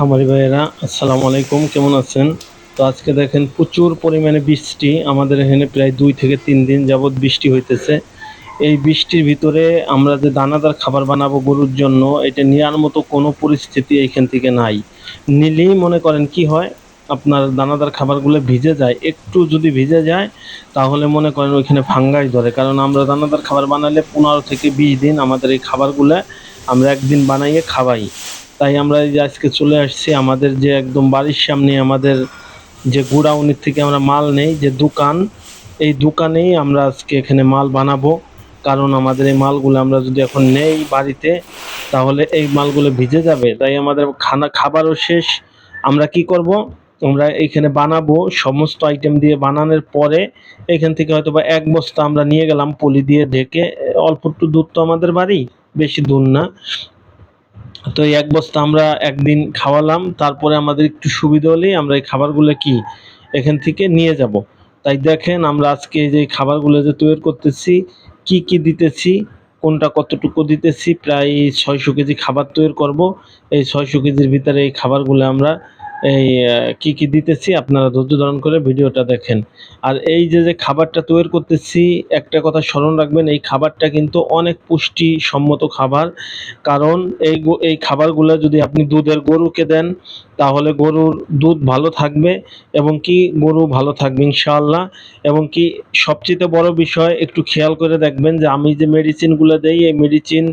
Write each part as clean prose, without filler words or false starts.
খামারি ভাইয়েরা আসসালামু আলাইকুম, কেমন আছেন? তো আজকে দেখেন প্রচুর পরিমাণে বৃষ্টি আমাদের এখানে, প্রায় 2 থেকে 3 দিন যাবৎ বৃষ্টি হইতেছে। এই বৃষ্টির ভিতরে আমরা যে দানাদার খাবার বানাবো গরুর জন্য, এটা নেওয়ার মতো কোনো পরিস্থিতি এইখান থেকে নাই। নিলেই মনে করেন কি হয়, আপনার দানাদার খাবারগুলো ভিজে যায়। একটু যদি ভিজে যায় তাহলে মনে করেন ওইখানে ফাঙ্গাস ধরে, কারণ আমরা দানাদার খাবার বানালে 15 থেকে 20 দিন আমাদের এই খাবারগুলো আমরা একদিন বানাইয়ে খাওয়াই। তাই আমরা এই যে আজকে চলে আসছি আমাদের যে একদম বাড়ির সামনে আমাদের যে গোডাউনের থেকে আমরা মাল নেই, যে দোকান, এই দোকানেই আমরা আজকে এখানে মাল বানাবো। কারণ আমাদের এই মালগুলো আমরা যদি এখন নেই বাড়িতে, তাহলে এই মালগুলো ভিজে যাবে। তাই আমাদের খাবারও শেষ। আমরা কি করব, আমরা এইখানে বানাবো সমস্ত আইটেম দিয়ে। বানানোর পরে এখান থেকে হয়তো বা 1 বস্তা আমরা নিয়ে গেলাম পলি দিয়ে ঢেকে। অল্প একটু দূর তো আমাদের বাড়ি, বেশি দূর না। তো এই 1 বস্তা আমরা একদিন খাওয়ালাম, তারপরে আমাদের একটু সুবিধা হলেই আমরা এই খাবারগুলো কি এখান থেকে নিয়ে যাব। তাই দেখেন আমরা আজকে এই যে খাবারগুলো যে তৈরি করতেছি, কি কি দিতেছি, কোনটা কতটুকু দিতেছি, প্রায় 600 কেজি খাবার তৈরি করব। এই 600 কেজির ভিতরে এই খাবারগুলো আমরা এই কি কি দিতেছি আপনারা ধৈর্য ধারণ করে ভিডিওটা দেখেন। আর এই যে যে খাবারটা তৈরি করতেছি, একটা কথা স্মরণ রাখবেন, এই খাবারটা কিন্তু অনেক পুষ্টিসম্মত খাবার। কারণ এই খাবারগুলো যদি আপনি দুধের গরুকে দেন, তাহলে গরুর দুধ ভালো থাকবে এবং কি গরু ভালো থাকবে ইনশাআল্লাহ। এবং কি সবচেয়ে বড় বিষয়, একটু খেয়াল করে দেখবেন যে আমি যে মেডিসিনগুলো দেই, এই মেডিসিন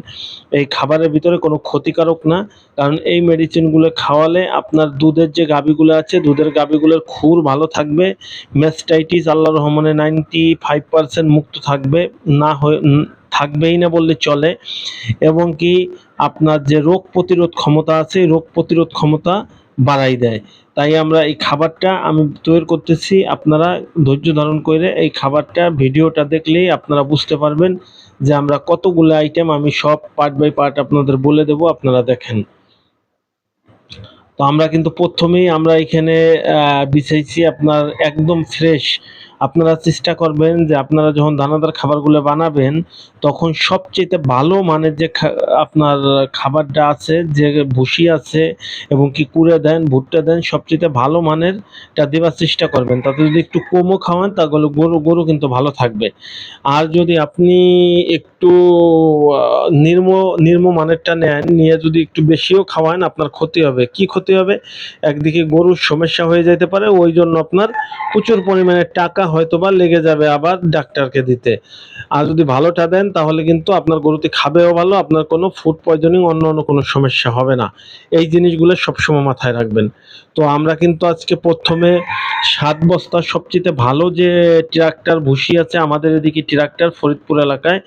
এই খাবারের ভিতরে কোনো ক্ষতিকারক না। কারণ এই মেডিসিনগুলো খাওয়ালে আপনার দুধের যে গাভীগুলো আছে, দুধের গাভীগুলোর খুর ভালো থাকবে। ম্যাস্টাইটিস আল্লাহর রহমতে 95% মুক্ত থাকবে, না হয়ে থাকবেই না বললে চলে। এবং কি আপনার যে রোগ প্রতিরোধ ক্ষমতা আছে, রোগ প্রতিরোধ ক্ষমতা বাড়াই দেয়। তাই আমরা এই খাবারটা আমি তৈরি করতেছি, আপনারা ধৈর্য ধারণ করে এই খাবারটা ভিডিওটা দেখলেই আপনারা বুঝতে পারবেন যে আমরা কতগুলো আইটেম, আমি সব পার্ট বাই পার্ট আপনাদের বলে দেব, আপনারা দেখেন। তো আমরা কিন্তু প্রথমেই আমরা এখানে বিছাইছি আপনার একদম ফ্রেশ। আপনারা চেষ্টা করবেন যে আপনারা যখন দানাদার খাবারগুলো বানাবেন, তখন সবচেয়ে ভালো মানের যে আপনার খাবারটা আছে, যে ভুসি আছে এবং কি কুড়ে দেন, ভুট্টা দেন, সবচেয়ে ভালো মানেরটা দেওয়ার চেষ্টা করবেন। তাতে যদি একটু কমও খাওয়ান, তাহলে গরু কিন্তু ভালো থাকবে। আর যদি আপনি একটু নিম্ন মানেরটা নেন, নিয়ে যদি একটু বেশিও খাওয়ান, আপনার ক্ষতি হবে। কি ক্ষতি হবে? একদিকে গরুর সমস্যা হয়ে যেতে পারে, ওই জন্য আপনার প্রচুর পরিমাণে টাকা হয়তোবা লেগে যাবে আবার ডাক্তারকে দিতে। আর যদি ভালোটা দেন, তাহলে কিন্তু আপনার গরুতে খাবেও ভালো, আপনার কোনো ফুড পয়জনিং অন্য কোনো সমস্যা হবে না। এই জিনিসগুলো সবসময় মাথায় রাখবেন। তো আমরা কিন্তু আজকে প্রথমে 7 বস্তা সবচেয়ে ভালো যে ট্রাক্টর ভুসি আছে আমাদের এদিকে, ট্রাক্টর ফরিদপুর এলাকায়,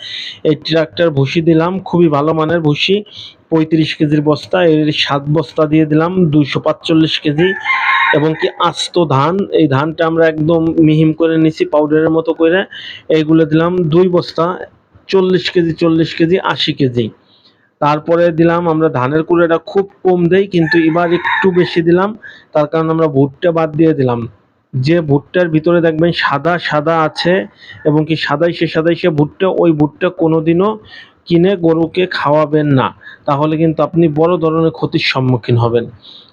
এই ট্রাক্টর ভুসি দিলাম, খুবই ভালো মানের ভুসি। 35 কেজির বস্তা, এর 7 বস্তা দিয়ে দিলাম 245 কেজি। এবং কি আস্ত ধান, এই ধানটা আমরা একদম মিহিম করে নিছি পাউডারের মতো করে। এইগুলো দিলাম 2 বস্তা, 40 কেজি 40 কেজি 80 কেজি। তারপরে দিলাম আমরা ধানের কুড়াটা খুব কম দেই, কিন্তু এবার একটু বেশি দিলাম, তার কারণ আমরা ভুট্টা বাদ দিয়ে দিলাম। যে ভুট্টার ভিতরে দেখবেন সাদা সাদা আছে এবং কি সাদাইশে ভুট্টা, ওই ভুট্টা কোনোদিনও কিনে গরুকে খাওয়াবেন না, তাহলে কিন্তু আপনি বড় ধরনের ক্ষতির সম্মুখীন হবেন।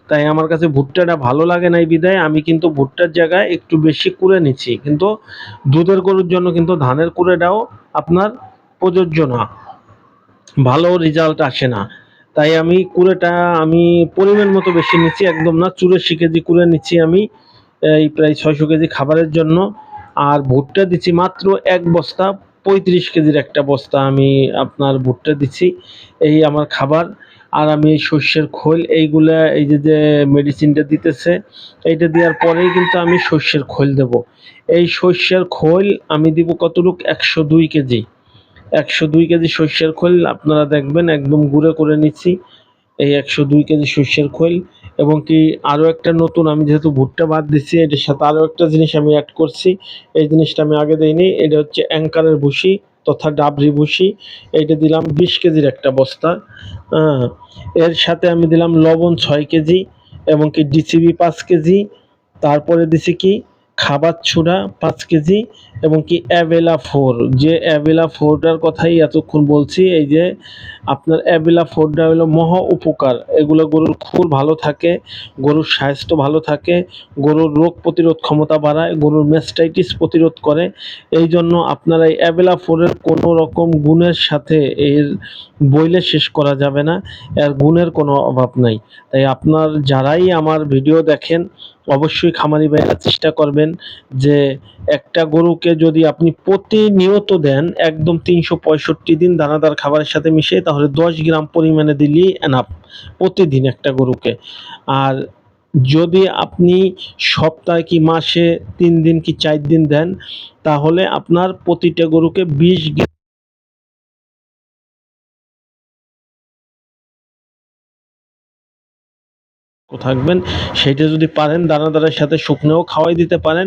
তাই আমার কাছে ভুট্টাটা ভালো লাগে না, এই বিধায় আমি কিন্তু ভুট্টার জায়গায় একটু বেশি কুড়ে নিচ্ছি। কিন্তু দুধের গরুর জন্য কিন্তু ধানের কুড়েটাও আপনার প্রযোজ্য না, ভালো রেজাল্ট আসে না। তাই আমি কুড়েটা আমি পরিমাণ মতো বেশি নিচ্ছি, একদম না, 84 কেজি কুড়ে নিচ্ছি আমি এই প্রায় 600 কেজি খাবারের জন্য। আর ভুট্টা দিচ্ছি মাত্র 1 বস্তা, 35 কেজির একটা বস্তা আমি আপনার ভুট্টা দিচ্ছি। এই আমার খাবার। আর আমি এই শস্যের খোল এইগুলা, এই যে যে মেডিসিনটা দিতেছে, এইটা দেওয়ার পরেই কিন্তু আমি শস্যের খোল দেব। এই শস্যের খোল আমি দিব কতটুক, 102 কেজি। 102 কেজি শস্যের খোল আপনারা দেখবেন একদম গুঁড়ো করে নিচ্ছি, এই 102 কেজি শস্যের খোল। এবং কি আরও একটা নতুন, আমি যেহেতু ভুট্টা বাদ দিচ্ছি, এটার সাথে আরও একটা জিনিস আমি অ্যাড করছি। এই জিনিসটা আমি আগে দিইনি, এটা হচ্ছে অ্যাঙ্কারের ভুসি তথা ডাবরি ভুসি। এইটা দিলাম 20 কেজির একটা বস্তা। হ্যাঁ, এর সাথে আমি দিলাম লবণ 6 কেজি এবং কি ডিসিবি 5 কেজি। তারপরে দিছি কি খাবার ছুড়া ৫ কেজি এবং কি অ্যাবেলা 4, যে অ্যাবেলা 4টার কথাই এতক্ষণ বলছি। এই যে আপনার অ্যাবেলা 4টা হলো মহা উপকার। এগুলো গরুর খুর ভালো থাকে, গরুর স্বাস্থ্য ভালো থাকে, গরুর রোগ প্রতিরোধ ক্ষমতা বাড়ায়, গরুর ম্যাস্টাইটিস প্রতিরোধ করে। এই জন্য আপনারা এই অ্যাবেলা 4 এর কোনো রকম গুণের সাথে এর বইলে শেষ করা যাবে না। এর গুণের কোনো অভাব নাই। তাই আপনার যারাই আমার ভিডিও দেখেন অবশ্যই খামারি ভাইয়েরা চেষ্টা করবেন যে একটা গরুকে যদি আপনি প্রতিনিয়ত দেন একদম ৩৬৫ দিন দানাদার খাবারের সাথে মিশিয়ে, তাহলে ১০ গ্রাম পরিমাণে দিলেই এনাফ প্রতিদিন একটা গরুকে। আর যদি আপনি সপ্তাহে কি মাসে ৩ দিন কি ৪ দিন দেন, তাহলে আপনার প্রতিটা গরুকে ২০ থাকবেন। সেইটা যদি পারেন দানাদারের সাথে শুকনোও খাওয়াই দিতে পারেন।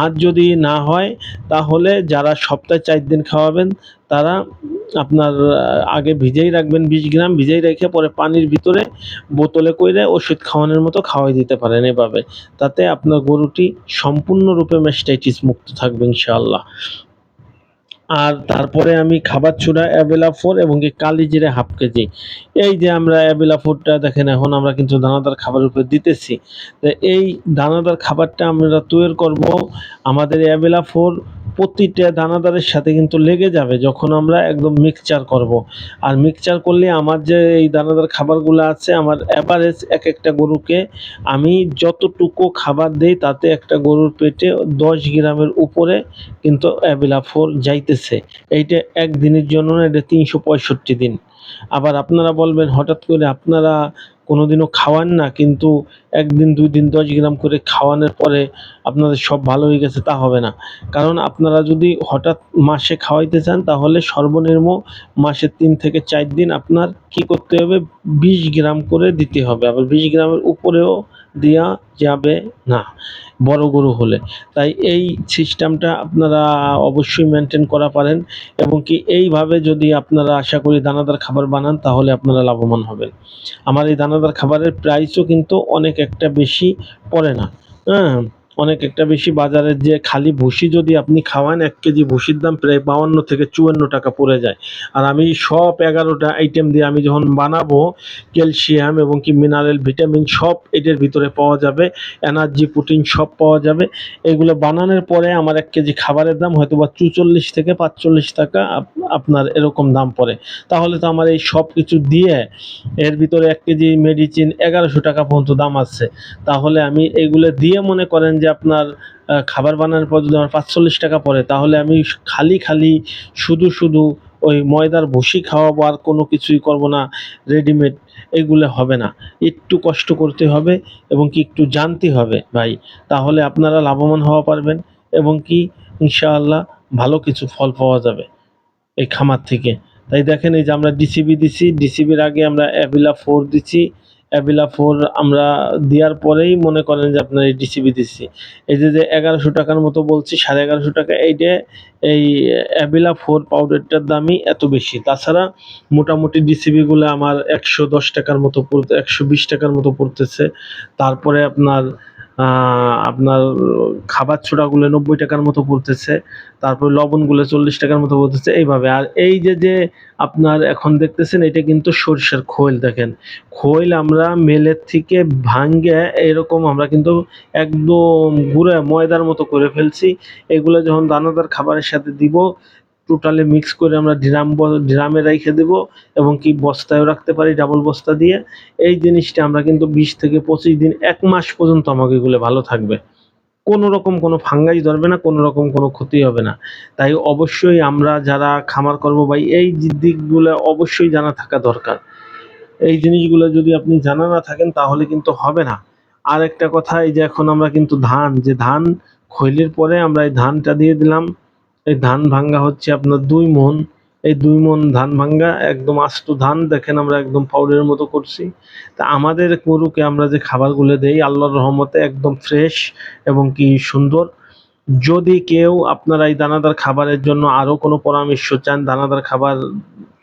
আর যদি না হয় তাহলে যারা সপ্তাহে ৪ দিন খাওয়াবেন তারা আপনার আগে ভিজাই রাখবেন, ২০ গ্রাম ভিজাই রেখে পরে পানির ভিতরে বোতলে কইরে ওষুধ খাওয়ানোর মতো খাওয়াই দিতে পারেন এভাবে। তাতে আপনার গরুটি সম্পূর্ণরূপে ম্যাস্টাইটিস মুক্ত থাকবে ইনশাআল্লাহ। আর তারপরে আমি খাবার চূড়া অ্যাবেলা 4 এবং কি কালিজিরা হাফ কেজি। এই যে আমরা অ্যাবেলা 4টা দেখেন এখন আমরা কিন্তু দানাদার খাবারের উপরে দিতেছি। তো এই দানাদার খাবারটা আমরা তৈরি করব আমাদের অ্যাবেলা 4 প্রতিটা দানাদারের সাথে কিন্তু লেগে যাবে যখন আমরা একদম মিক্সচার করব। আর মিক্সচার করলে আমার যে এই দানাদার খাবারগুলো আছে আমার এভারেজ একটা গরুকে আমি যতটুকু খাবার দেই তাতে একটা গরুর পেটে ১০ গ্রামের উপরে কিন্তু অ্যাবেলা 4 যাইতেছে। এইটা একদিনের জন্য না, এটা ৩৬৫ দিন। আবার আপনারা বলবেন হঠাৎ করে আপনারা কোনোদিনও খাওয়ান না, কিন্তু ১ দিন ২ দিন ১০ গ্রাম করে খাওয়ানোর পরে আপনাদের সব ভালো হয়ে গেছে, তা হবে না। কারণ আপনারা যদি হঠাৎ মাসে খাওয়াইতে চান তাহলে সর্বনিম্ন মাসে ৩ থেকে ৪ দিন আপনার কি করতে হবে, ২০ গ্রাম করে দিতে হবে। আবার ২০ গ্রামের উপরেও দেয়া যাবে না বড় গরু হলে। তাই এই সিস্টেমটা আপনারা অবশ্যই মেনটেন করা পারেন এবং কি এইভাবে যদি আপনারা আশা করি দানাদার খাবার বানান তাহলে আপনারা লাভবান হবেন। আমার এই দানাদার খাবারের প্রাইসও কিন্তু অনেক একটা বেশি পড়ে না, হ্যাঁ? অনেক একটা বেশি। বাজারের যে খালি ভুসি যদি আপনি খাওয়ান ১ কেজি ভুসির দাম প্রায় ৫২ থেকে ৫৪ টাকা পড়ে যায়। আর আমি সব ১১টা আইটেম দিয়ে আমি যখন বানাবো ক্যালসিয়াম এবং কি মিনারেল, ভিটামিন সব এটার ভিতরে পাওয়া যাবে। এনার্জি, প্রোটিন সব পাওয়া যাবে। এগুলো বানানোর পরে আমার ১ কেজি খাবারের দাম হয়তোবা ৪৪ থেকে ৪৫ টাকা আপনার এরকম দাম পড়ে। তাহলে তো আমার এই সবকিছু দিয়ে এর ভিতরে ১ কেজি মেডিসিন ১১০০ টাকা পর্যন্ত দাম আছে। তাহলে আমি এগুলো দিয়ে মনে করেন যে আপনার খাবার বানানোর পর যদি আমার ৪৫ টাকা পড়ে তাহলে আমি খালি শুধু ওই ময়দার ভুসি খাওয়াবো আর কোনো কিছুই করব না, রেডিমেড এগুলো হবে না। একটু কষ্ট করতে হবে এবং কি একটু জানতে হবে ভাই। তাহলে আপনারা লাভবান হওয়া পারবেন এবং কি ইনশাআল্লাহ ভালো কিছু ফল পাওয়া যাবে এই খামার থেকে। তাই দেখেন এই যে আমরা ডিসিবি দিছি, ডিসিবির আগে আমরা অ্যাভিলা 4 দিছি। অ্যাভিলা 4 আমরা দেওয়ার পরেই মনে করেন যে আপনার এই ডিসিবি দিছি। এই যে ১১০০ টাকার মতো বলছি, ১১৫০ টাকা এইটা এই অ্যাভিলা 4 পাউডারটার দামই এত বেশি। তাছাড়া মোটামুটি ডিসিবিগুলো আমার ১১০ টাকার মতো ১২০ টাকার মতো পড়তেছে। তারপরে আপনার খাবার ছোড়াগুলো ৯০ টাকার মতো পড়তেছে। তারপরে লবণগুলো ৪০ টাকার মতো পড়তেছে এইভাবে। আর এই যে আপনার এখন দেখতেছেন এটা কিন্তু সরিষার খৈল দেখেন। খৈল আমরা মিলের থেকে ভাঙ্গে এরকম আমরা কিন্তু একদম গুঁড়া ময়দার মতো করে ফেলছি। এগুলো যখন দানাদার খাবারের সাথে দিব টোটালি মিক্স করে আমরা ড্রামে রাইখে দেব এবং কি বস্তায়ও রাখতে পারি ডাবল বস্তা দিয়ে। এই জিনিসটা আমরা কিন্তু ২০ থেকে ২৫ দিন ১ মাস পর্যন্ত আমাকে এগুলো ভালো থাকবে। কোনো রকম কোনো ফাঙ্গাস ধরবে না, কোনো রকম কোনো ক্ষতি হবে না। তাই অবশ্যই আমরা যারা খামার করব ভাই এই দিকগুলো অবশ্যই জানা থাকা দরকার। এই জিনিসগুলো যদি আপনি জানা না থাকেন তাহলে কিন্তু হবে না। আরেকটা কথা, এই যে এখন আমরা কিন্তু ধান খৈলের পরে আমরা এই ধানটা দিয়ে দিলাম। এই ধান ভাঙ্গা হচ্ছে আপনার ২ মণ। এই ২ মণ ধান ভাঙ্গা একদম আস্ত ধান দেখেন আমরা একদম পাউডারের মতো করছি। তা আমাদের গরুকে আমরা যে খাবারগুলো দেই আল্লাহর রহমতে একদম ফ্রেশ এবং কি সুন্দর। যদি কেউ আপনারা এই দানাদার খাবারের জন্য আরও কোনো পরামর্শ চান, দানাদার খাবার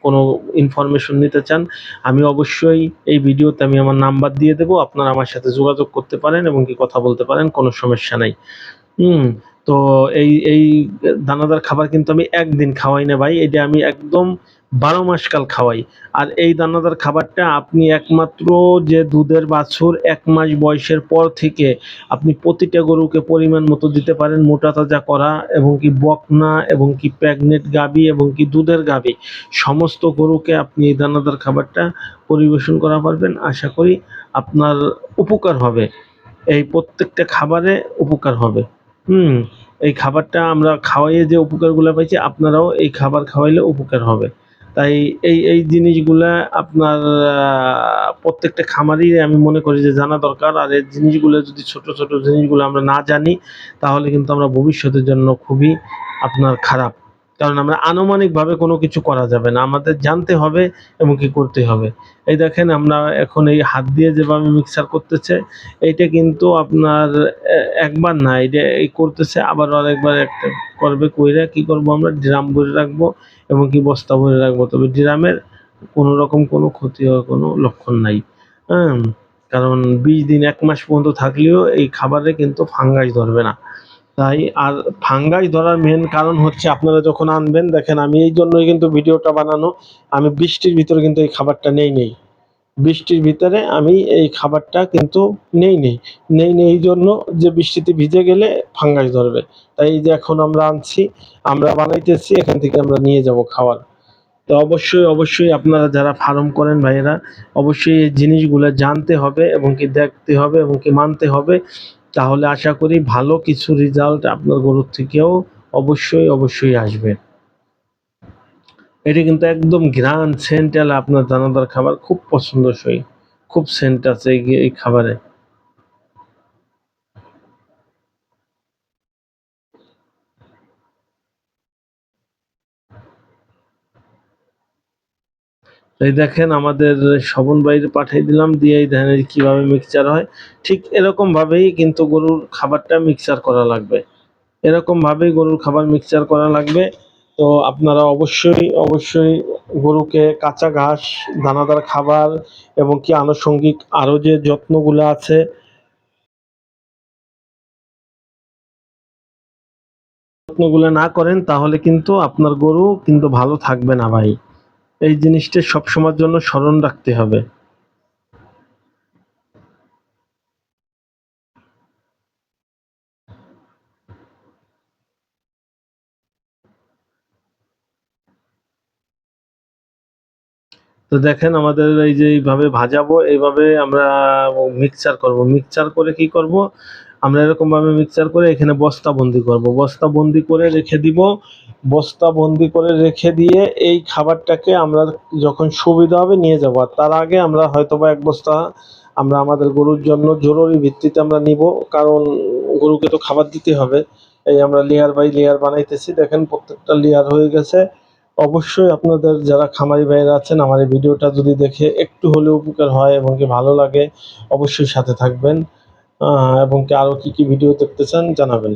কোনো ইনফরমেশন নিতে চান, আমি অবশ্যই এই ভিডিওতে আমি আমার নাম্বার দিয়ে দেবো। আপনারা আমার সাথে যোগাযোগ করতে পারেন এবং কি কথা বলতে পারেন, কোনো সমস্যা নাই। হুম, তো এই দানাদার খাবার কিন্তু আমি একদিন খাওয়াই না ভাই। এটা আমি একদম ১২ মাস কাল খাওয়াই। আর এই দানাদার খাবারটা আপনি একমাত্র যে দুধের বাছুর ১ মাস বয়সের পর থেকে আপনি প্রতিটা গরুকে পরিমাণ মতো দিতে পারেন, মোটা তাজা করা এবং কি বকনা এবং কি প্রেগনেন্ট গাভী এবং কি দুধের গাভী সমস্ত গরুকে আপনি এই দানাদার খাবারটা পরিবেশন করা পারবেন। আশা করি আপনার উপকার হবে। এই প্রত্যেকটা খাবারে উপকার হবে। হুম, এই খাবারটা আমরা খাওয়াইয়ে যে উপকারগুলা পাইছি, আপনারাও এই খাবার খাওয়াইলে উপকার হবে। তাই এই জিনিসগুলা আপনার প্রত্যেকটা খামারই আমি মনে করি যে জানা দরকার। আর এই জিনিসগুলো যদি ছোট জিনিসগুলো আমরা না জানি, তাহলে কিন্তু আমরা ভবিষ্যতের জন্য খুবই আপনার খারাপ। কারণ আমরা আনুমানিকভাবে কোনো কিছু করা যাবে না। আমাদের জানতে হবে এবং কি করতে হবে। এই দেখেন আমরা এখন এই হাত দিয়ে যেভাবে মিক্সার করতেছে, এইটা কিন্তু আপনার একবার না, এটা এই করতেছে আবার আরেকবার একটা করবে, কইরা কি করব আমরা ড্রাম ভরে রাখবো এবং কি বস্তা ভরে রাখবো। তবে ড্রামের কোনো রকম কোনো ক্ষতি হওয়ার কোনো লক্ষণ নাই। হ্যাঁ? কারণ ২০ দিন ১ মাস পর্যন্ত থাকলেও এই খাবারে কিন্তু ফাঙ্গাস ধরবে না। তাই আর ফাঙ্গাস ধরার মেইন কারণ হচ্ছে আপনারা যখন আনবেন, দেখেন আমি এইজন্যই কিন্তু ভিডিওটা বানানো। আমি বৃষ্টির ভিতরে কিন্তু এই খাবারটা নেই। বৃষ্টির ভিতরে আমি এই খাবারটা কিন্তু নেই এই জন্য যে বৃষ্টিতে ভিজে গেলে ফাঙ্গাস ধরবে। তাই এই যে এখন আমরা আনছি, আমরা বানাইতেছি, এখান থেকে আমরা নিয়ে যাব খাওয়ার। তো অবশ্যই আপনারা যারা ফার্ম করেন ভাইয়েরা, অবশ্যই এই জিনিসগুলা জানতে হবে এবং কি দেখতে হবে এবং কি মানতে হবে। তাহলে আশা করি ভালো কিছু রেজাল্ট আপনার গরুর থেকেও অবশ্যই আসবে। এটা কিন্তু একদম ঘ্রাণ সেন্টওয়ালা আপনার দানাদার খাবার, খুব পছন্দসই। খুব সেন্ট আছে এই খাবারে। এই দেখেন আমাদের স্বপন ভাইরে পাঠিয়ে দিলাম, দিয়ে এই দেখেন এই কিভাবে মিক্সচার হয়। ঠিক এরকম ভাবেই কিন্তু গরুর খাবারটা মিক্সচার করা লাগবে। এরকম ভাবেই গরুর খাবার মিক্সচার করা লাগবে। তো আপনারা অবশ্যই গরুকে কাঁচা ঘাস, দানাদার খাবার এবং কি আনুষঙ্গিক আরো যে যত্নগুলো আছে, যত্নগুলো না করেন তাহলে কিন্তু আপনার গরু কিন্তু ভালো থাকবে না ভাই। এই জিনিসটা সবসময়ের জন্য স্মরণ রাখতে হবে। তো দেখেন আমাদের এই যে এইভাবে ভাজাবো, এইভাবে আমরা মিক্সচার করব। মিক্সচার করে কি করব? আমরা এরকমভাবে মিক্সচার করে এখানে বস্তাবন্দি করব। বস্তাবন্দি করে রেখে দিব। বস্তাবন্দি করে রেখে দিয়ে এই খাবারটাকে আমরা যখন সুবিধা হবে নিয়ে যাব। আর তার আগে আমরা হয়তোবা ১ বস্তা আমরা আমাদের গরুর জন্য জরুরি ভিত্তিতে আমরা নিব। কারণ গরুকে তো খাবার দিতে হবে। এই আমরা লেয়ার বাই লেয়ার বানাইতেছি। দেখেন প্রত্যেকটা লেয়ার হয়ে গেছে। অবশ্যই আপনাদের যারা খামারি ভাইয়েরা আছেন, আমার এই ভিডিওটা যদি দেখে একটু হলেও উপকার হয় এবং কি ভালো লাগে, অবশ্যই সাথে থাকবেন। এবং কি আরো কি ভিডিও দেখতে চান জানাবেন।